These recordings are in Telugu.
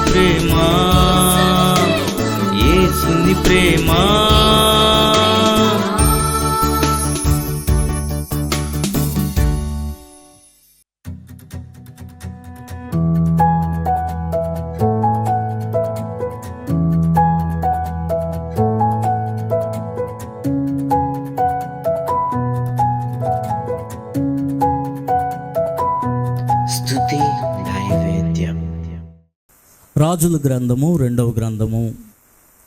ప్రేమ, యేసుని ప్రేమ. స్తుతి నైవేద్యం. రాజుల గ్రంథము 2వ గ్రంథము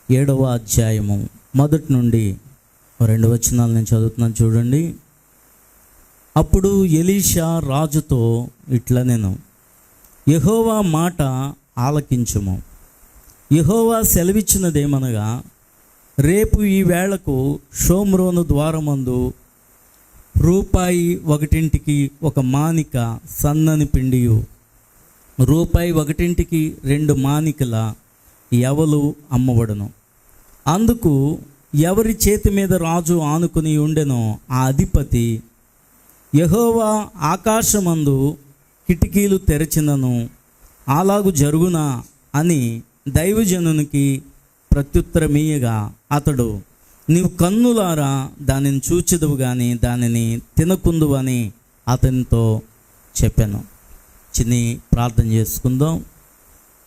7వ అధ్యాయము మొదటి నుండి 2 వచనాలు నేను చదువుతున్నాను చూడండి. అప్పుడు ఎలీషా రాజుతో ఇట్లా నేను, యెహోవా మాట ఆలకించుము. యెహోవా సెలవిచ్చినదేమనగా, రేపు ఈ వేళకు షోమ్రోను ద్వారమందు రూపాయి 1కి 1 మానిక సన్నని పిండియు, రూపాయి 1కి 2 మానికల యవలు అమ్మబడును. అందుకు ఎవరి చేతి మీద రాజు ఆనుకుని ఉండెనో ఆ అధిపతి, యెహోవా ఆకాశమందు కిటికీలు తెరచినను అలాగు జరుగునా అని దైవజనునికి ప్రత్యుత్తరమీయగా, అతడు, నీవు కన్నులారా దానిని చూచెదవు గాని దానిని తినకుందువు అని అతనితో చెప్పాను. చిన్ని ప్రార్థన చేసుకుందాం.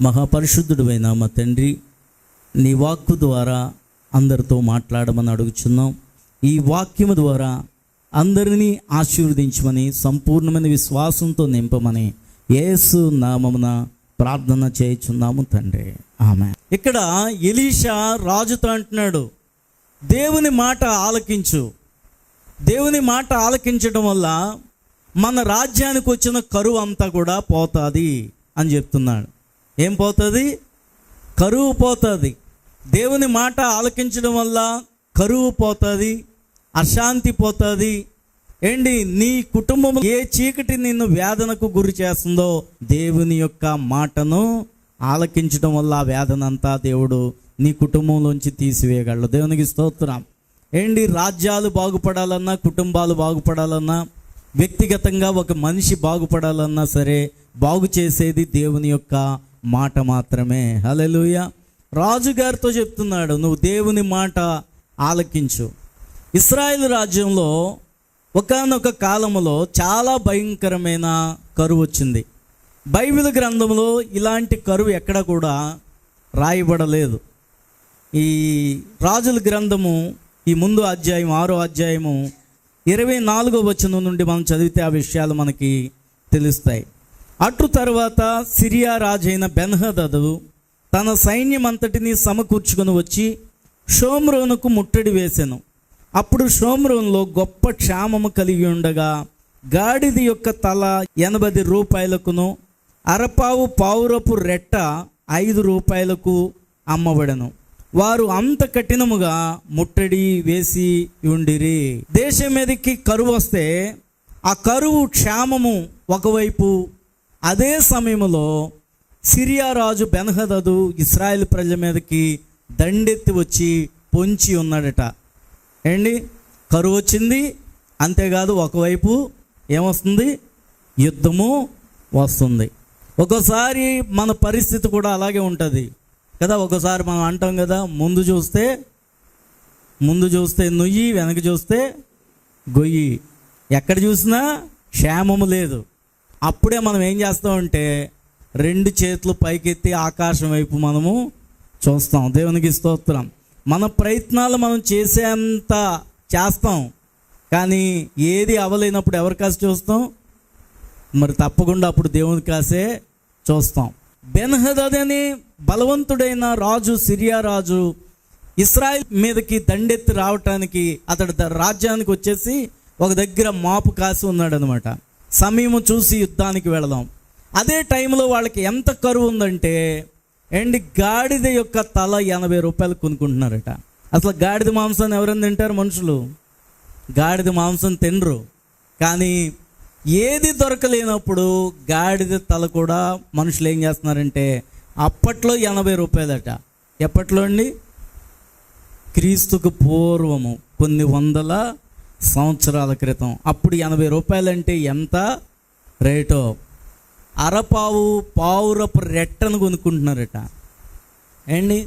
మహాపరిశుద్ధుడైన మా తండ్రి, నీ వాక్కు ద్వారా అందరితో మాట్లాడమని అడుగుచున్నాం. ఈ వాక్యము ద్వారా అందరినీ ఆశీర్వదించమని, సంపూర్ణమైన విశ్వాసంతో నింపమని యేసు నామమున ప్రార్థన చేయుచున్నాము తండ్రి, ఆమేన్. ఇక్కడ ఎలీషా రాజుతో అంటున్నాడు, దేవుని మాట ఆలకించు. దేవుని మాట ఆలకించడం వల్ల మన రాజ్యానికి వచ్చిన కరువు అంతా కూడా పోతుంది అని చెప్తున్నాడు. ఏం పోతుంది? కరువు పోతుంది. దేవుని మాట ఆలకించడం వల్ల కరువు పోతుంది, అశాంతి పోతుంది. ఏంటి, నీ కుటుంబం ఏ చీకటి నిన్ను వేదనకు గురి చేస్తుందో దేవుని యొక్క మాటను ఆలకించడం వల్ల ఆ వేదన అంతా దేవుడు నీ కుటుంబంలోంచి తీసివేయగలడు. దేవునికి స్తోత్రం. ఏంటి, రాజ్యాలు బాగుపడాలన్నా, కుటుంబాలు బాగుపడాలన్నా, వ్యక్తిగతంగా ఒక మనిషి బాగుపడాలన్నా సరే బాగు చేసేది దేవుని యొక్క మాట మాత్రమే. హల్లెలూయా. రాజుగారితో చెప్తున్నాడు, నువ్వు దేవుని మాట ఆలకించు. ఇశ్రాయేలు రాజ్యంలో ఒకానొక కాలంలో చాలా భయంకరమైన కరువు వచ్చింది. బైబిల్ గ్రంథంలో ఇలాంటి కరువు ఎక్కడ కూడా రాయబడలేదు. ఈ రాజుల గ్రంథము ఈ ముందు అధ్యాయం 6వ అధ్యాయము 24వ వచనం నుండి మనం చదివితే ఆ విషయాలు మనకి తెలుస్తాయి. అటు తర్వాత సిరియా రాజైన బెన్హదదు తన సైన్యం అంతటిని సమకూర్చుకొని వచ్చి షోమ్రోనుకు ముట్టడి వేసెను. అప్పుడు షోమ్రోన్లో గొప్ప క్షామము కలిగి ఉండగా గాడిద యొక్క తల 80 రూపాయలకును అరపావు పావురపు రెట్ట 5 రూపాయలకు అమ్మబడెను. వారు అంత కఠినముగా ముట్టడి వేసి ఉండిరి. దేశం మీదకి కరువు వస్తే ఆ కరువు క్షామము ఒకవైపు, అదే సమయంలో సిరియా రాజు బెన్హదదు ఇశ్రాయేల్ ప్రజల మీదకి దండెత్తి వచ్చి పొంచి ఉన్నాడట. ఏంటి, కరువు వచ్చింది, అంతేకాదు ఒకవైపు ఏమొస్తుంది, యుద్ధము వస్తుంది. ఒక్కోసారి మన పరిస్థితి కూడా అలాగే ఉంటుంది కదా. ఒకసారి మనం అంటాం కదా, ముందు చూస్తే నుయ్యి, వెనక చూస్తే గొయ్యి. ఎక్కడ చూసినా క్షేమము లేదు. అప్పుడే మనం ఏం చేస్తామంటే 2 చేతులు పైకెత్తి ఆకాశం వైపు మనము చూస్తాం. దేవునికి స్తోత్రం. మన ప్రయత్నాలు మనం చేసేంత చేస్తాం, కానీ ఏది అవ్వలేనప్పుడు ఎవరి కాసి చూస్తాం? మరి తప్పకుండా అప్పుడు దేవుని కాసే చూస్తాం. బెన్హదదు అని బలవంతుడైన రాజు, సిరియా రాజు ఇశ్రాయేల్ మీదకి దండెత్తి రావటానికి అతడు రాజ్యానికి వచ్చేసి ఒక దగ్గర మాపు కాసి ఉన్నాడు అనమాట. సమయము చూసి యుద్ధానికి వెళదాం. అదే టైంలో వాళ్ళకి ఎంత కరువు ఉందంటే, గాడిద యొక్క తల 80 రూపాయలు కొనుక్కుంటున్నారట. అసలు గాడిద మాంసాన్ని ఎవరైనా తింటారు? మనుషులు గాడిద మాంసం తినరు. కానీ ఏది దొరకలేనప్పుడు గాడిద తల కూడా మనుషులు ఏం చేస్తున్నారంటే, అప్పట్లో 80 రూపాయలట. ఎప్పట్లో అండి? క్రీస్తుకు పూర్వము కొన్ని వందల సంవత్సరాల క్రితం. అప్పుడు 80 రూపాయలంటే ఎంత రేటో. అరపావు పావురపు రెట్టను కొనుక్కుంటున్నారట. ఏండి,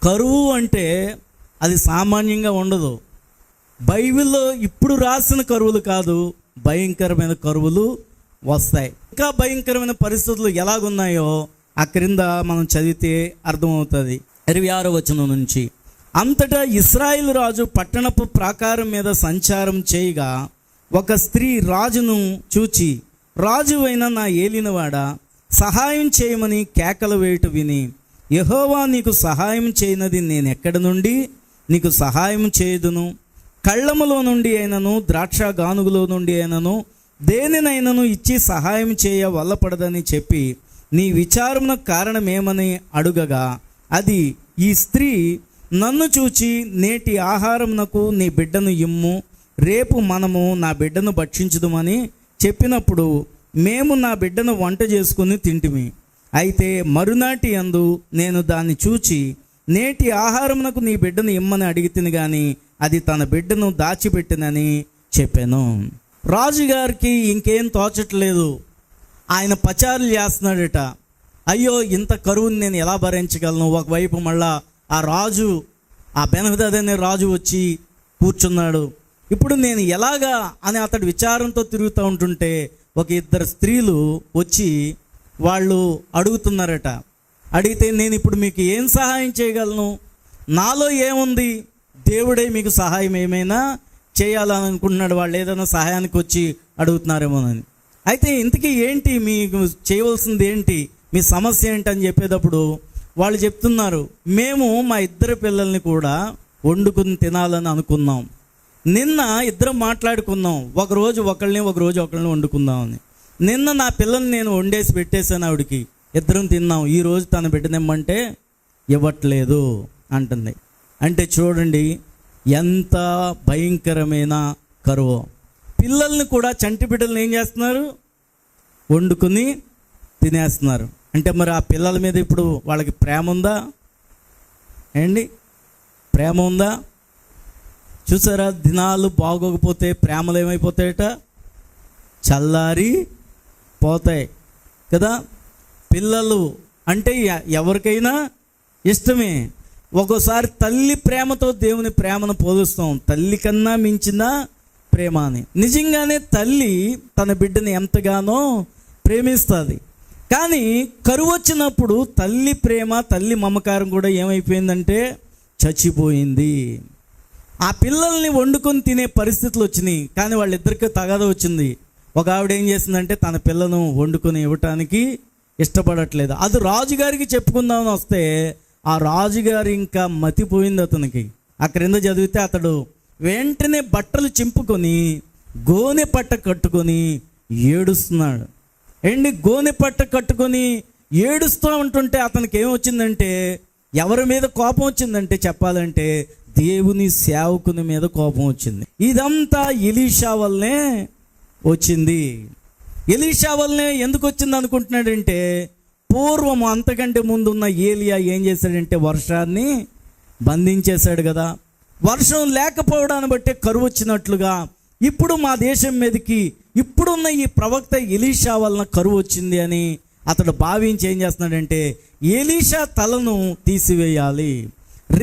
కరువు అంటే అది సామాన్యంగా ఉండదు. బైబిల్లో ఇప్పుడు రాసిన కరువులు కాదు, భయంకరమైన కరువులు వస్తాయి. ఇంకా భయంకరమైన పరిస్థితులు ఎలాగున్నాయో ఆ క్రింద మనం చదివితే అర్థమవుతుంది. 26వ వచనం నుంచి, అంతటా ఇశ్రాయేలు రాజు పట్టణపు ప్రాకారం మీద సంచారం చేయగా ఒక స్త్రీ రాజును చూచి, రాజువైన నా ఏలినవాడా, సహాయం చేయమని కేకలు వేయట విని, యెహోవా నీకు సహాయం చేయనది నేను ఎక్కడి నుండి నీకు సహాయం చేయుదును? కళ్ళములో నుండి అయినను ద్రాక్ష గానుగులో నుండి అయినను దేనినైనను ఇచ్చి సహాయం చేయ వల్లపడదని చెప్పి నీ విచారమునకు కారణమేమని అడుగగా, అది ఈ స్త్రీ నన్ను చూచి, నేటి ఆహారమునకు నీ బిడ్డను ఇమ్ము, రేపు మనము నా బిడ్డను భక్షించుదుమని చెప్పినప్పుడు మేము నా బిడ్డను వంట చేసుకుని తింటిమి. అయితే మరునాటి యందు నేను దాన్ని చూచి, నేటి ఆహారమునకు నీ బిడ్డను ఇమ్మని అడిగితిని గాని అది తన బిడ్డను దాచిపెట్టినని చెప్పాను. రాజుగారికి ఇంకేం తోచట్లేదు. ఆయన పచారులు చేస్తున్నాడట. అయ్యో, ఇంత కరువుని నేను ఎలా భరించగలను? ఒకవైపు మళ్ళా ఆ రాజు, ఆ బెన్హదద్ అనే రాజు వచ్చి కూర్చున్నాడు. ఇప్పుడు నేను ఎలాగా అని అతడు విచారంతో తిరుగుతూ ఉంటుంటే ఒక ఇద్దరు స్త్రీలు వచ్చి వాళ్ళు అడుగుతున్నారట. అడిగితే, నేను ఇప్పుడు మీకు ఏం సహాయం చేయగలను? నాలో ఏముంది? దేవుడే మీకు సహాయం ఏమైనా చేయాలని అనుకుంటున్నాడు. వాళ్ళు ఏదైనా సహాయానికి వచ్చి అడుగుతున్నారేమోనని. అయితే ఇంతకీ ఏంటి మీకు చేయవలసింది, ఏంటి మీ సమస్య ఏంటి అని చెప్పేటప్పుడు వాళ్ళు చెప్తున్నారు, మేము మా ఇద్దరు పిల్లల్ని కూడా వండుకుని తినాలని అనుకున్నాం. నిన్న ఇద్దరం మాట్లాడుకున్నాం, ఒకరోజు ఒకళ్ళని వండుకుందామని. నిన్న నా పిల్లల్ని నేను వండేసి పెట్టేశాను ఆవిడికి, ఇద్దరం తిన్నాం. ఈరోజు తన బిడ్డనిమ్మంటే ఇవ్వట్లేదు అంటుంది. అంటే చూడండి ఎంత భయంకరమైన కరువు. పిల్లల్ని కూడా, చంటి బిడ్డలను ఏం చేస్తున్నారు? వండుకుని తినేస్తున్నారు. అంటే మరి ఆ పిల్లల మీద ఇప్పుడు వాళ్ళకి ప్రేమ ఉందా? ఏండి, ప్రేమ ఉందా? చూసారా, దినాలు బాగోకపోతే ప్రేమలు ఏమైపోతాయట? చల్లారి పోతాయి కదా. పిల్లలు అంటే ఎవరికైనా ఇష్టమే. ఒక్కోసారి తల్లి ప్రేమతో దేవుని ప్రేమను పోలుస్తాం, తల్లి కన్నా మించిన ప్రేమ అని. నిజంగానే తల్లి తన బిడ్డని ఎంతగానో ప్రేమిస్తుంది. కానీ కరువు వచ్చినప్పుడు తల్లి ప్రేమ, తల్లి మమకారం కూడా ఏమైపోయిందంటే చచ్చిపోయింది. ఆ పిల్లల్ని వండుకొని తినే పరిస్థితులు వచ్చినాయి. కానీ వాళ్ళిద్దరికీ తగాద వచ్చింది. ఒక ఆవిడ ఏం చేసిందంటే తన పిల్లను వండుకొని ఇవ్వటానికి ఇష్టపడట్లేదు. అది రాజుగారికి చెప్పుకుందామని వస్తే ఆ రాజుగారు ఇంకా మతిపోయింది అతనికి. ఆ క్రింద చదివితే అతడు వెంటనే బట్టలు చింపుకొని గోనె పట్ట కట్టుకొని ఏడుస్తున్నాడు. గోనె పట్ట కట్టుకొని ఏడుస్తూ ఉంటుంటే అతనికి ఏమొచ్చిందంటే, ఎవరి మీద కోపం వచ్చిందంటే చెప్పాలంటే దేవుని సేవకుని మీద కోపం వచ్చింది. ఇదంతా ఎలీషా వల్లనే వచ్చింది. ఎలీషా వల్లనే ఎందుకు వచ్చింది అనుకుంటున్నాడంటే, పూర్వం అంతకంటే ముందున్న ఏలియా ఏం చేశాడంటే వర్షాన్ని బంధించేశాడు కదా. వర్షం లేకపోవడాన్ని బట్టి కరువు వచ్చినట్లుగా ఇప్పుడు మా దేశం మీదకి ఇప్పుడున్న ఈ ప్రవక్త ఎలీషా వలన కరువు వచ్చింది అని అతడు భావించి ఏం చేస్తున్నాడంటే ఎలీషా తలను తీసివేయాలి,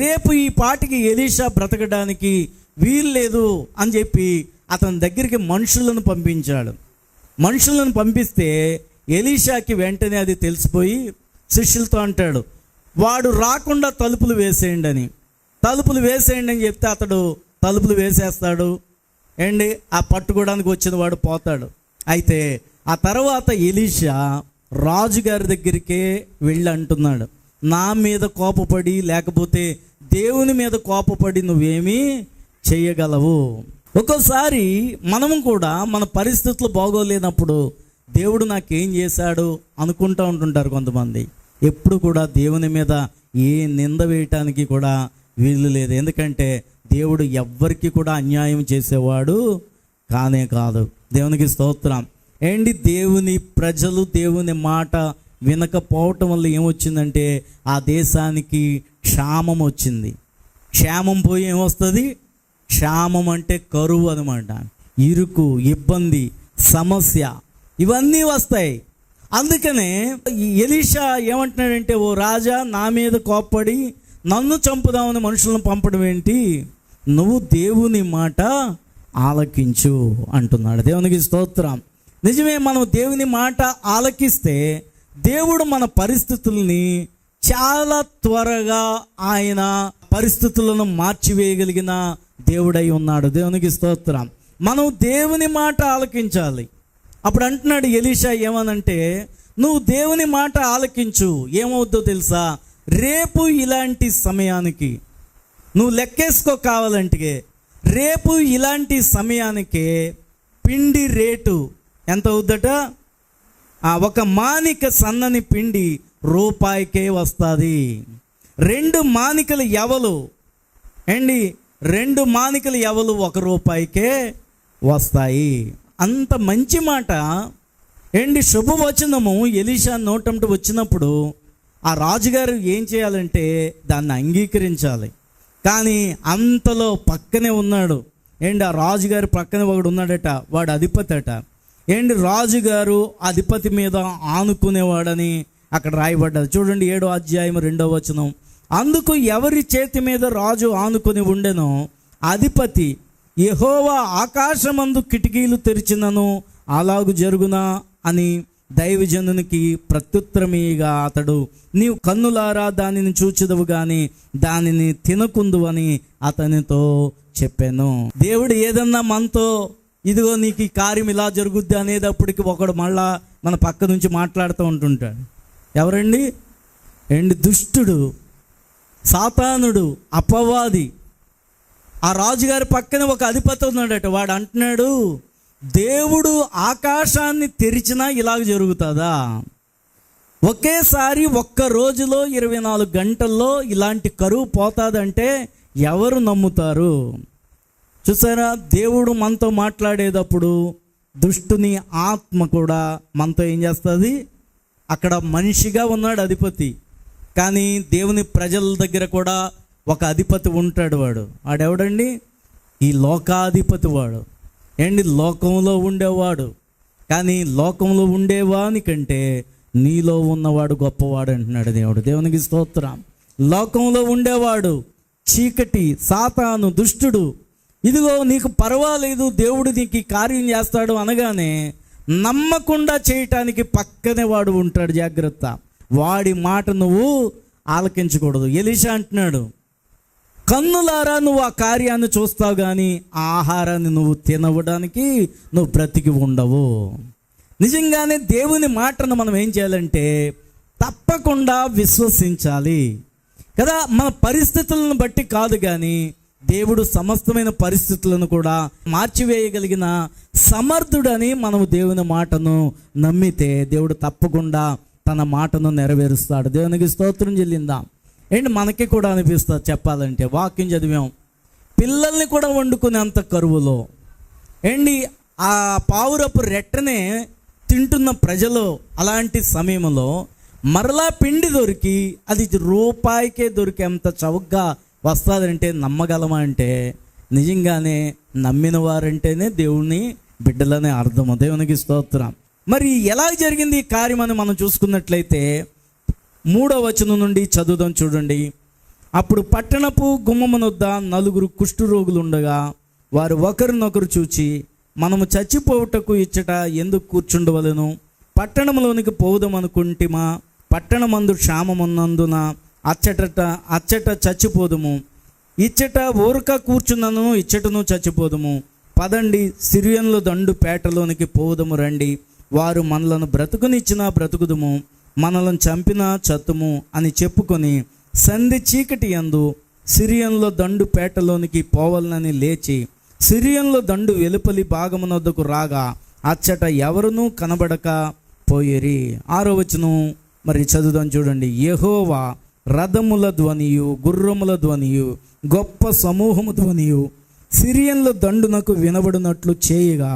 రేపు ఈ పాటికి ఎలీషా బ్రతకడానికి వీల్లేదు అని చెప్పి అతని దగ్గరికి మనుషులను పంపించాడు. మనుషులను పంపిస్తే ఎలీషాకి వెంటనే అది తెలిసిపోయి శిష్యులతో అంటాడు, వాడు రాకుండా తలుపులు వేసేయండి అని. తలుపులు వేసేయండి అని చెప్తే అతడు తలుపులు వేసేస్తాడు. ఆ పట్టుకోవడానికి వచ్చిన వాడు పోతాడు. అయితే ఆ తర్వాత ఎలీషా రాజుగారి దగ్గరికే వెళ్ళి అంటున్నాడు, నా మీద కోపపడి లేకపోతే దేవుని మీద కోపపడి నువ్వేమీ చేయగలవు. ఒక్కోసారి మనము కూడా మన పరిస్థితులు బాగోలేనప్పుడు దేవుడు నాకేం చేశాడు అనుకుంటూ ఉంటుంటారు కొంతమంది. ఎప్పుడు కూడా దేవుని మీద ఏ నింద వేయటానికి కూడా వీలు లేదు. ఎందుకంటే దేవుడు ఎవ్వరికి కూడా అన్యాయం చేసేవాడు కానే కాదు. దేవునికి స్తోత్రం. దేవుని ప్రజలు దేవుని మాట వినకపోవటం వల్ల ఏమొచ్చిందంటే ఆ దేశానికి క్షామం వచ్చింది. క్షేమం పోయి ఏమొస్తుంది? క్షామం అంటే కరువు అనమాట. ఇరుకు, ఇబ్బంది, సమస్య ఇవన్నీ వస్తాయి. అందుకనే ఈ ఎలీషా ఏమంటున్నాడంటే, ఓ రాజా, నా మీద కోప్పడి నన్ను చంపుదామని మనుషులను పంపడం ఏంటి? నువ్వు దేవుని మాట ఆలకించు అంటున్నాడు. దేవునికి స్తోత్రం. నిజమే, మనం దేవుని మాట ఆలకిస్తే దేవుడు మన పరిస్థితుల్ని చాలా త్వరగా ఆయన పరిస్థితులను మార్చివేయగలిగిన దేవుడై ఉన్నాడు. దేవునికి స్తోత్రం. మనం దేవుని మాట ఆలకించాలి. అప్పుడు అంటున్నాడు ఎలీషా ఏమనంటే, నువ్వు దేవుని మాట ఆలకించు, ఏమవుద్దో తెలుసా? రేపు ఇలాంటి సమయానికి నువ్వు లెక్కేసుకో, కావాలంటే రేపు ఇలాంటి సమయానికే పిండి రేటు ఎంత అవుద్దట? ఒక మానిక సన్నని పిండి రూపాయికే వస్తుంది. 2 మానికలు ఎవలు అండి, 2 మానికలు ఎవలు 1 రూపాయికే వస్తాయి. అంత మంచి మాట ఏంటి, శుభవచనము ఎలీషా నోటంట వచ్చినప్పుడు ఆ రాజుగారు ఏం చేయాలంటే దాన్ని అంగీకరించాలి. కానీ అంతలో పక్కనే ఉన్నాడు ఏంటి, ఆ రాజుగారి పక్కనే ఒకడు ఉన్నాడట, వాడు అధిపతి అట. ఏంటి, రాజుగారు అధిపతి మీద ఆనుకునేవాడని అక్కడ రాయబడ్డది. చూడండి 7వ అధ్యాయం 2వ వచనం. అందుకు ఎవరి చేతి మీద రాజు ఆనుకొని ఉండెనో అధిపతి, యెహోవా ఆకాశమందు కిటికీలు తెరిచినను అలాగు జరుగునా అని దైవజనునికి ప్రత్యుత్తరమీగా అతడు, నీవు కన్నులారా దానిని చూచెదవు గాని దానిని తినకుందు అని అతనితో చెప్పాను. దేవుడు ఏదన్నా మనతో, ఇదిగో నీకు ఈ కార్యం ఇలా జరుగుద్ది అనేటప్పటికి ఒకడు మళ్ళా మన పక్క నుంచి మాట్లాడుతూ ఉంటుంటాడు. ఎవరండి? దుష్టుడు, సాతానుడు, అపవాది. ఆ రాజుగారి పక్కన ఒక అధిపతి ఉన్నాడట. వాడు అంటున్నాడు, దేవుడు ఆకాశాన్ని తెరిచినా ఇలాగ జరుగుతుందా? ఒకేసారి ఒక్క రోజులో 24 గంటల్లో ఇలాంటి కరువు పోతాదంటే ఎవరు నమ్ముతారు? చూసారా, దేవుడు మనతో మాట్లాడేటప్పుడు దుష్టుని ఆత్మ కూడా మనతో ఏం చేస్తుంది? అక్కడ మనిషిగా ఉన్నాడు అధిపతి, కానీ దేవుని ప్రజల దగ్గర కూడా ఒక అధిపతి ఉంటాడు. వాడెవడండి? ఈ లోకాధిపతి. వాడు లోకంలో ఉండేవాడు, కానీ లోకంలో ఉండేవాని కంటే నీలో ఉన్నవాడు గొప్పవాడు అంటున్నాడు దేవుడు. దేవునికి స్తోత్రం. లోకంలో ఉండేవాడు చీకటి, సాతాను, దుష్టుడు. ఇదిగో నీకు పర్వాలేదు, దేవుడు నీకు ఈ కార్యం చేస్తాడు అనగానే నమ్మకుండా చేయటానికి పక్కనే వాడు ఉంటాడు. జాగ్రత్త, వాడి మాట నువ్వు ఆలకించకూడదు. ఎలీషా అంటున్నాడు, కన్నులారా నువ్వు ఆ కార్యాన్ని చూస్తావు కానీ ఆ ఆహారాన్ని నువ్వు తినవడానికి నువ్వు బ్రతికి ఉండవు. నిజంగానే దేవుని మాటను మనం ఏం చేయాలంటే తప్పకుండా విశ్వసించాలి కదా. మన పరిస్థితులను బట్టి కాదు, కానీ దేవుడు సమస్తమైన పరిస్థితులను కూడా మార్చివేయగలిగిన సమర్థుడని మనము దేవుని మాటను నమ్మితే దేవుడు తప్పకుండా తన మాటను నెరవేరుస్తాడు. దేవునికి స్తోత్రం చెల్లిందాం. మనకి కూడా అనిపిస్తుంది చెప్పాలంటే, వాక్యం చదివాం, పిల్లల్ని కూడా వండుకునేంత కరువులో ఆ పావురపు రెట్టనే తింటున్న ప్రజలు అలాంటి సమయంలో మరలా పిండి దొరికి అది రూపాయికే దొరికేంత చౌకగా వస్తుందంటే నమ్మగలమా? అంటే నిజంగానే నమ్మిన వారంటేనే దేవుని బిడ్డలనే అర్థము. దేవునికి స్తోత్రం. మరి ఎలా జరిగింది ఈ కార్యం అని మనం చూసుకున్నట్లయితే 3వ వచనం నుండి చదువుదాం. చూడండి. అప్పుడు పట్టణపు గుమ్మమునొద్ద 4 కుష్ఠరోగులు ఉండగా వారు ఒకరినొకరు చూచి, మనము చచ్చిపోవుటకు ఇచ్చట ఎందుకు కూర్చుండవలెను? పట్టణంలోనికి పోవుదామనుకుంటిమా? పట్టణమందు క్షామమున్నందున అచ్చట చచ్చిపోదుము. ఇచ్చట ఊరక కూర్చున్నను, ఇచ్చటను చచ్చిపోదుము. పదండి, సిరియన్ల దండు పేటలోనికి పోవుదము రండి. వారు మనలను బ్రతుకునిచ్చినా బ్రతుకుదుము, మనలను చంపినా చత్తుము అని చెప్పుకొని సంధి చీకటి యందు సిరియన్ల దండు పేటలోనికి పోవాలని లేచి సిరియన్ల దండు వెలుపలి భాగమునొద్దకు రాగా అచ్చట ఎవరునూ కనబడక పోయిరి. 6వ వచనం మరి చదువుదాం. చూడండి. యెహోవా రథముల ధ్వనియు, గుర్రముల ధ్వనియు, గొప్ప సమూహము ధ్వనియు సిరియన్ల దండునకు వినబడినట్లు చేయగా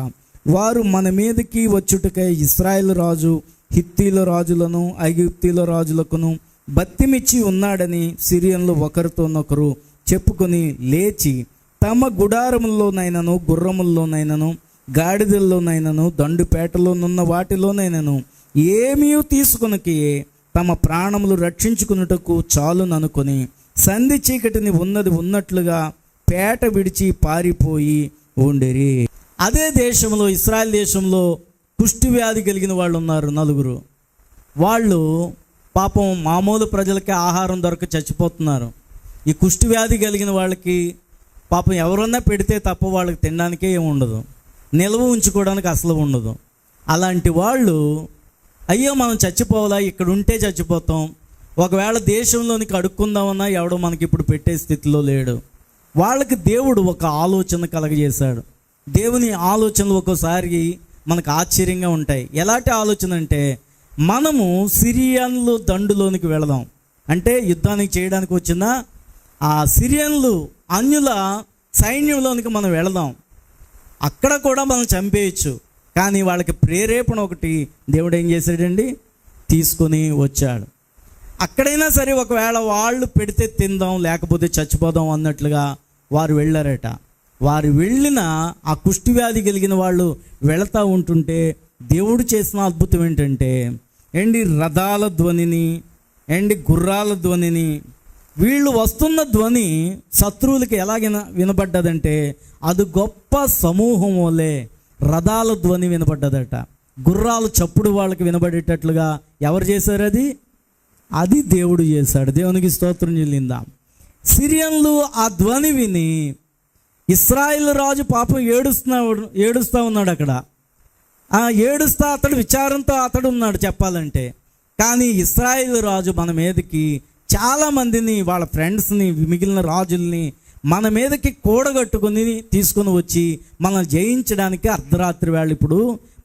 వారు మన మీదకి వచ్చుటకై ఇశ్రాయేలు రాజు హిత్తీల రాజులను ఐగుప్తీల రాజులకును బత్తిమిచ్చి ఉన్నాడని సిరియన్లు ఒకరితోనొకరు చెప్పుకొని లేచి తమ గుడారముల్లోనైనను, గుర్రముల్లోనైనను, గాడిదల్లోనైనను, దండుపేటలోనున్న వాటిలోనైనను ఏమీ తీసుకొనకి తమ ప్రాణములు రక్షించుకున్నటకు చాలుననుకొని సంధి చీకటిని ఉన్నది ఉన్నట్లుగా పేట విడిచి పారిపోయి ఉండిరి. అదే దేశంలో, ఇశ్రాయేల్ దేశంలో కుష్ఠవ్యాధి కలిగిన వాళ్ళు ఉన్నారు 4. వాళ్ళు పాపం మామూలు ప్రజలకి ఆహారం దొరక చచ్చిపోతున్నారు. ఈ కుష్ఠవ్యాధి కలిగిన వాళ్ళకి పాపం ఎవరన్నా పెడితే తప్ప వాళ్ళకి తినడానికే ఏమి ఉండదు, నిల్వ ఉంచుకోవడానికి అసలు ఉండదు. అలాంటి వాళ్ళు అయ్యో మనం చచ్చిపోవాలా, ఇక్కడ ఉంటే చచ్చిపోతాం, ఒకవేళ దేశంలోనికి అడుక్కుందామన్నా ఎవడో మనకి ఇప్పుడు పెట్టే స్థితిలో లేడు. వాళ్ళకి దేవుడు ఒక ఆలోచన కలగజేశాడు. దేవుని ఆలోచనలు ఒక్కోసారి మనకు ఆశ్చర్యంగా ఉంటాయి. ఎలాంటి ఆలోచన అంటే, మనము సిరియన్లు దండులోనికి వెళదాం అంటే, యుద్ధానికి చేయడానికి వచ్చిన ఆ సిరియన్లు అన్యుల సైన్యంలోనికి మనం వెళదాం, అక్కడ కూడా మనం చంపేయచ్చు. కానీ వాళ్ళకి ప్రేరేపణ ఒకటి దేవుడు ఏం చేశాడండి, తీసుకొని వచ్చాడు. అక్కడైనా సరే ఒకవేళ వాళ్ళు పెడితే తిందాం లేకపోతే చచ్చిపోదాం అన్నట్లుగా వారు వెళ్ళారట. వారు వెళ్ళిన ఆ కుష్ఠవ్యాధి కలిగిన వాళ్ళు వెళతా ఉంటుంటే దేవుడు చేసిన అద్భుతం ఏంటంటే, రథాల ధ్వనిని, గుర్రాల ధ్వనిని, వీళ్ళు వస్తున్న ధ్వని శత్రువులకి ఎలాగ వినపడ్డదంటే, అది గొప్ప సమూహం వలె రథాల ధ్వని వినపడ్డదట. గుర్రాలు చప్పుడు వాళ్ళకి వినబడేటట్లుగా ఎవరు చేశారు? అది దేవుడు చేశాడు. దేవునికి స్తోత్రం చెల్లిందాం. సిరియన్లు ఆ ధ్వని విని, ఇశ్రాయేలు రాజు పాపం ఏడుస్తూ ఉన్నాడు అక్కడ. ఏడుస్తా అతడు విచారంతో అతడు ఉన్నాడు చెప్పాలంటే. కానీ ఇశ్రాయేలు రాజు మన మీదకి చాలామందిని, వాళ్ళ ఫ్రెండ్స్ని, మిగిలిన రాజుల్ని మన మీదకి కూడగట్టుకుని తీసుకొని వచ్చి మనం జయించడానికి అర్ధరాత్రి వేళ ఇప్పుడు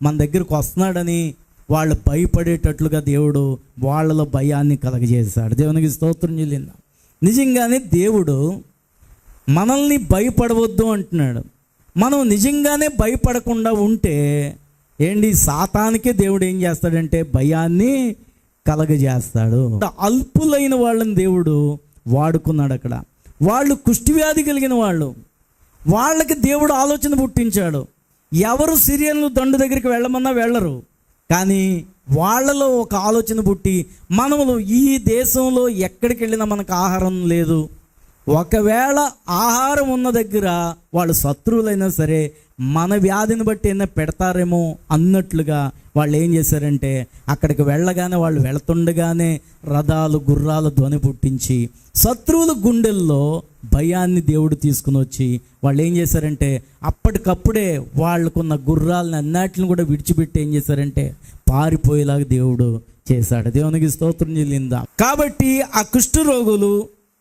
మన దగ్గరకు వస్తున్నాడని వాళ్ళు భయపడేటట్లుగా దేవుడు వాళ్ళలో భయాన్ని కలగజేశాడు. దేవునికి స్తోత్రం చెల్లిందాం. నిజంగానే దేవుడు మనల్ని భయపడవద్దు అంటున్నాడు. మనం నిజంగానే భయపడకుండా ఉంటే సాతానికే దేవుడు ఏం చేస్తాడంటే భయాన్ని కలగజేస్తాడు. అల్పులైన వాళ్ళని దేవుడు వాడుకున్నాడు అక్కడ. వాళ్ళు కుష్ఠవ్యాధి కలిగిన వాళ్ళు, వాళ్ళకి దేవుడు ఆలోచన పుట్టించాడు. ఎవరు సిరియన్లు దండు దగ్గరికి వెళ్ళమన్నా వెళ్ళరు. కానీ వాళ్ళలో ఒక ఆలోచన పుట్టి, మనము ఈ దేశంలో ఎక్కడికి వెళ్ళినా మనకు ఆహారం లేదు, ఒకవేళ ఆహారం ఉన్న దగ్గర వాళ్ళు శత్రువులైనా సరే మన వ్యాధిని బట్టి ఏమైనా పెడతారేమో అన్నట్లుగా వాళ్ళు ఏం చేశారంటే, అక్కడికి వెళ్ళగానే వాళ్ళు వెళుతుండగానే రథాలు గుర్రాలు ధ్వని పుట్టించి శత్రువుల గుండెల్లో భయాన్ని దేవుడు తీసుకుని వచ్చి వాళ్ళు ఏం చేశారంటే, అప్పటికప్పుడే వాళ్ళకున్న గుర్రాలను అన్నిటిని కూడా విడిచిపెట్టి ఏం చేశారంటే పారిపోయేలాగా దేవుడు చేశాడు. దేవునికి స్తోత్రం చెల్లిందా. కాబట్టి ఆ కుష్ఠరోగులు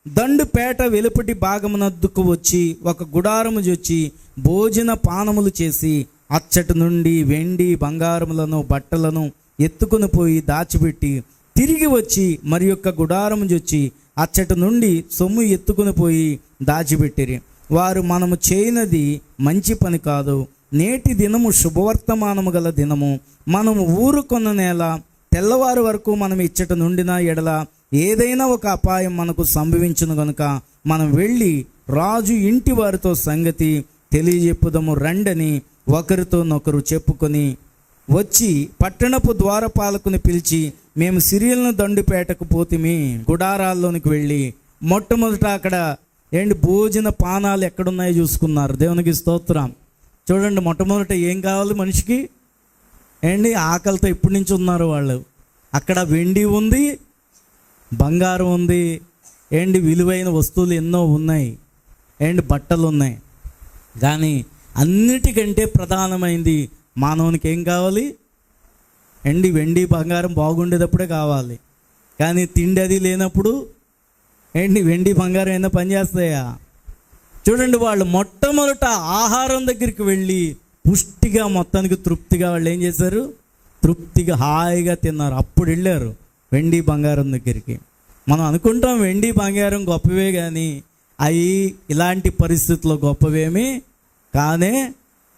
దండుపేట వెలుపటి భాగమునద్దుకు వచ్చి ఒక గుడారము చొచ్చి భోజన పానములు చేసి అచ్చటి నుండి వెండి బంగారములను బట్టలను ఎత్తుకుని పోయి దాచిపెట్టి తిరిగి వచ్చి మరి యొక్క గుడారము చొచ్చి అచ్చటి నుండి సొమ్ము ఎత్తుకుని పోయి దాచిపెట్టిరి. వారు మనము చేయనది మంచి పని కాదు, నేటి దినము శుభవర్తమానము గల దినము, మనము ఊరుకొన్న నేల తెల్లవారు వరకు మనం ఇచ్చట నుండిన ఎడల ఏదైనా ఒక అపాయం మనకు సంభవించును గనుక మనం వెళ్ళి రాజు ఇంటి వారితో సంగతి తెలియజెప్పుదము రండని ఒకరితోనొకరు చెప్పుకొని వచ్చి పట్టణపు ద్వారపాలకుని పిలిచి, మేము సిరియలను దండుపేటకు పోతిమి. గుడారాల్లోనికి వెళ్ళి మొట్టమొదట అక్కడ భోజన పానాలు ఎక్కడున్నాయో చూసుకున్నారు. దేవునికి స్తోత్రం. చూడండి, మొట్టమొదట ఏం కావాలి మనిషికి? ఆకలితో ఇప్పటి నుంచి ఉన్నారు వాళ్ళు. అక్కడ వెండి ఉంది, బంగారం ఉంది, విలువైన వస్తువులు ఎన్నో ఉన్నాయి, బట్టలు ఉన్నాయి. కానీ అన్నిటికంటే ప్రధానమైంది మానవునికి ఏం కావాలి? వెండి బంగారం బాగుండేటప్పుడే కావాలి. కానీ తిండి అది లేనప్పుడు వెండి బంగారం అయినా పనిచేస్తాయా? చూడండి, వాళ్ళు మొట్టమొదట ఆహారం దగ్గరికి వెళ్ళి పుష్టిగా మొత్తానికి తృప్తిగా వాళ్ళు ఏం చేశారు? తృప్తిగా హాయిగా తిన్నారు. అప్పుడు వెళ్ళారు వెండి బంగారం దగ్గరికి. మనం అనుకుంటాం వెండి బంగారం గొప్పవే, కానీ అవి ఇలాంటి పరిస్థితుల్లో గొప్పవేమీ కానే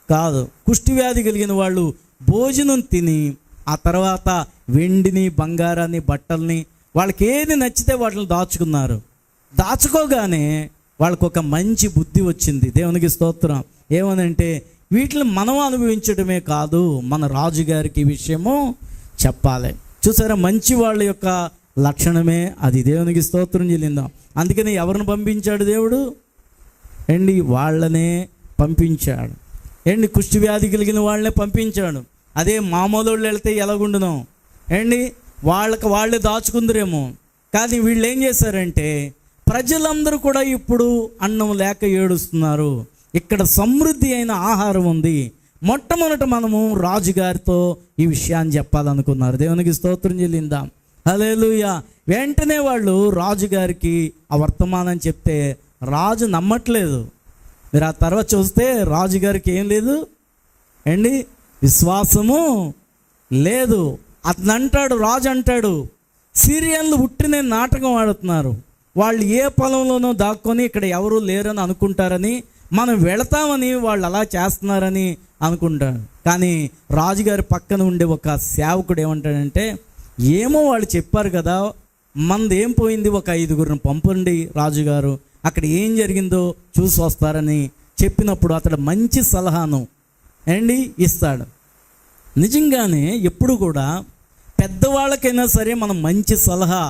కాదు. కుష్ఠవ్యాధి కలిగిన వాళ్ళు భోజనం తిని ఆ తర్వాత వెండిని బంగారాన్ని బట్టల్ని వాళ్ళకి ఏది నచ్చితే వాటిని దాచుకున్నారు. దాచుకోగానే వాళ్ళకు ఒక మంచి బుద్ధి వచ్చింది. దేవునికి స్తోత్రం. ఏమనంటే, వీటిని మనం అనుభవించడమే కాదు, మన రాజుగారికి ఈ విషయము చెప్పాలి. చూసారా, మంచి వాళ్ళ యొక్క లక్షణమే అది. దేవునికి స్తోత్రం చెల్లిందాం. అందుకని ఎవరిని పంపించాడు దేవుడు? వాళ్ళనే పంపించాడు. కుష్టి వ్యాధి కలిగిన వాళ్ళనే పంపించాడు. అదే మామూలు వాళ్ళు వెళ్తే ఎలాగుండును? వాళ్ళే దాచుకుందరేమో. కానీ వీళ్ళు ఏం చేశారంటే, ప్రజలందరూ కూడా ఇప్పుడు అన్నం లేక ఏడుస్తున్నారు, ఇక్కడ సమృద్ధి అయిన ఆహారం ఉంది, మొట్టమొదట మనము రాజుగారితో ఈ విషయాన్ని చెప్పాలనుకున్నారు. దేవునికి స్తోత్రం చెల్లిందాం. హల్లెలూయా. వెంటనే వాళ్ళు రాజుగారికి ఆ వర్తమానం చెప్తే రాజు నమ్మట్లేదు. మీరు ఆ తర్వాత చూస్తే రాజుగారికి ఏం లేదు విశ్వాసము లేదు. అతను అంటాడు, రాజు అంటాడు, సిరియన్లు ఉట్టినే నాటకం ఆడుతున్నారు, వాళ్ళు ఏ పొలంలోనో దాక్కొని ఇక్కడ ఎవరు లేరని అనుకుంటారని, మనం వెళతామని వాళ్ళు అలా చేస్తున్నారని అనుకుంటాడు. కానీ రాజుగారి పక్కన ఉండే ఒక సేవకుడు ఏమంటాడంటే, ఏమో వాళ్ళు చెప్పారు కదా, మనది ఏం పోయింది, ఒక 5గురిని పంపండి రాజుగారు, అక్కడ ఏం జరిగిందో చూసి వస్తారని చెప్పినప్పుడు అతడు మంచి సలహాను ఇస్తాడు. నిజంగానే ఎప్పుడు కూడా పెద్దవాళ్ళకైనా సరే మనం మంచి సలహా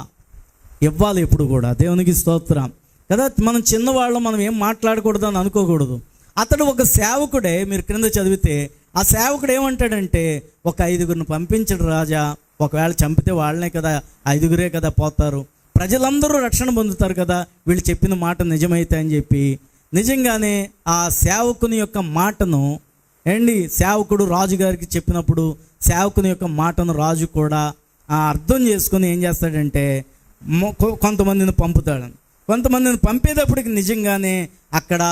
ఇవ్వాలి ఎప్పుడు కూడా. దేవునికి స్తోత్రం కదా. మనం చిన్నవాళ్ళు మనం ఏం మాట్లాడకూడదు అని అనుకోకూడదు. అతడు ఒక సేవకుడే. మీరు క్రింద చదివితే ఆ సేవకుడు ఏమంటాడంటే, ఒక 5గురిని పంపించడు రాజా, ఒకవేళ చంపితే వాళ్ళనే కదా, 5గురే కదా పోతారు, ప్రజలందరూ రక్షణ పొందుతారు కదా, వీళ్ళు చెప్పిన మాట నిజమైతే అని చెప్పి నిజంగానే ఆ సేవకుని యొక్క మాటను సేవకుడు రాజుగారికి చెప్పినప్పుడు సేవకుని యొక్క మాటను రాజు కూడా అర్థం చేసుకొని ఏం చేస్తాడంటే కొంతమందిని పంపుతాడు. కొంతమందిని పంపేటప్పటికి నిజంగానే అక్కడ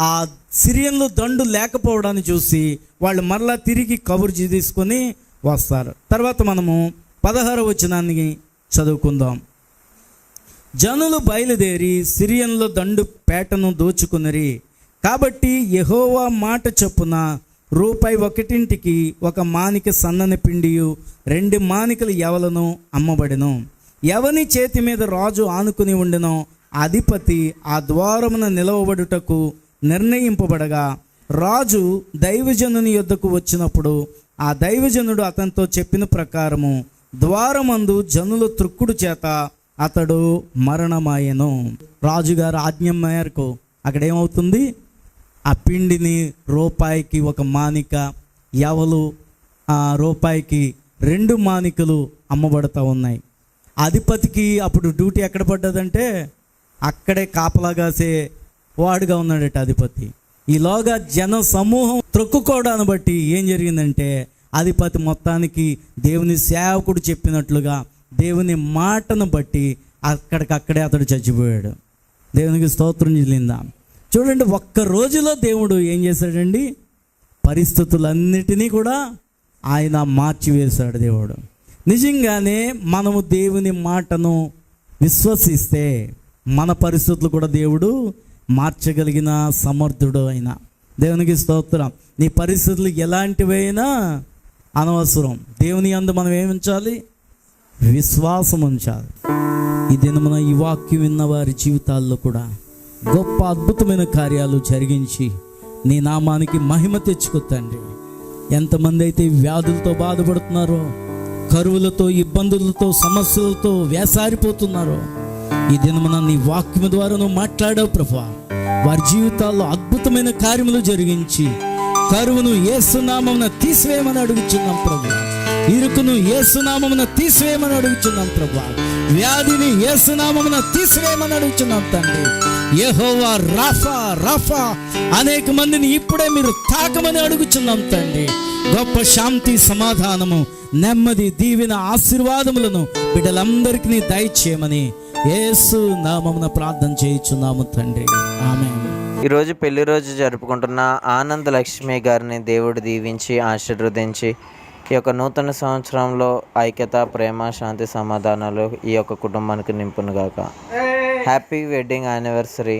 ఆ సిరియన్లు దండు లేకపోవడాన్ని చూసి వాళ్ళు మరలా తిరిగి కబురు తీసుకొని వస్తారు. తర్వాత మనము 16వ వచనాన్ని చదువుకుందాం. జనులు బయలుదేరి సిరియన్ల దండు పేటను దోచుకునిరి. కాబట్టి యెహోవా మాట చొప్పున రూపాయి 1 ఒక మానిక సన్నని పిండియు 2 మానికలు యవలను అమ్మబడెను. ఎవని చేతి మీద రాజు ఆనుకుని ఉండెనో అధిపతి ఆ ద్వారమున నిలవబడుటకు నిర్ణయింపబడగా, రాజు దైవజనుని యొద్దకు వచ్చినప్పుడు ఆ దైవజనుడు అతనితో చెప్పిన ప్రకారము ద్వారమందు జనుల త్రుక్కుడు చేత అతడు మరణమాయెను. రాజుగారు ఆజ్ఞ మేరకు అక్కడ ఏమవుతుంది, ఆ పిండిని రూపాయికి 1 మానిక, యవలు రూపాయికి 2 మానికలు అమ్మబడతా ఉన్నాయి. అధిపతికి అప్పుడు డ్యూటీ ఎక్కడ పడ్డదంటే, అక్కడే కాపలాగాసే వాడుగా ఉన్నాడట అధిపతి. ఈలోగా జన సమూహం త్రొక్కుకోవడాన్ని బట్టి ఏం జరిగిందంటే, అధిపతి మొత్తానికి దేవుని సేవకుడు చెప్పినట్లుగా దేవుని మాటను బట్టి అక్కడికక్కడే అతడు చచ్చిపోయాడు. దేవునికి స్తోత్రం చెల్లిందా. చూడండి, ఒక్క రోజులో దేవుడు ఏం చేశాడండి, పరిస్థితులన్నిటినీ కూడా ఆయన మార్చివేశాడు దేవుడు. నిజంగానే మనము దేవుని మాటను విశ్వసిస్తే మన పరిస్థితులు కూడా దేవుడు మార్చగలిగిన సమర్థుడు అయినా. దేవునికి స్తోత్రం. నీ పరిస్థితులు ఎలాంటివైనా అనవసరం, దేవుని యందు మనం ఏముంచాలి, విశ్వాసం ఉంచాలి. ఈ దినమున ఈ వాక్యం విన్న వారి జీవితాల్లో కూడా గొప్ప అద్భుతమైన కార్యాలు జరిగించి నీ నామానికి మహిమ తెచ్చుకో తండ్రి. ఎంతమంది అయితే వ్యాధులతో బాధపడుతున్నారో, కరువులతో, ఇబ్బందులతో, సమస్యలతో వేసారిపోతున్నారో, ఈ దినమున నీ వాక్యం ద్వారా నువ్వు మాట్లాడావు ప్రభువా. వారి జీవితాల్లో అద్భుతమైన కార్యములు జరిగించి కరువును యేసు నామమున తీసివేయమని అడుగుచున్నాం ప్రభువా. ఇరుకును యేసు నామమున తీసివేయమని అడుగుచున్నాం ప్రభువా. వ్యాధిని యేసు నామమున తీసివేయమని అడుగుచున్నాం తండ్రి. యెహోవా రాఫా రాఫా అనేక మందిని ఇప్పుడే మీరు తాకమని అడుగుచున్నాం తండ్రి. గొప్ప శాంతి, సమాధానము, నెమ్మది, దీవెన, ఆశీర్వాదములను బిడ్డలందరికీ దయచేయమని యేసు నామమున ప్రార్థన చేయుచున్నాము తండ్రి. ఆమేన్. ఈరోజు పెళ్లి రోజు జరుపుకుంటున్న ఆనంద్ లక్ష్మి గారిని దేవుడు దీవించి ఆశీర్వదించి ఈ యొక్క నూతన సంవత్సరంలో ఐక్యత, ప్రేమ, శాంతి, సమాధానాలు ఈ యొక్క కుటుంబానికి నింపునుగాక. Happy wedding anniversary.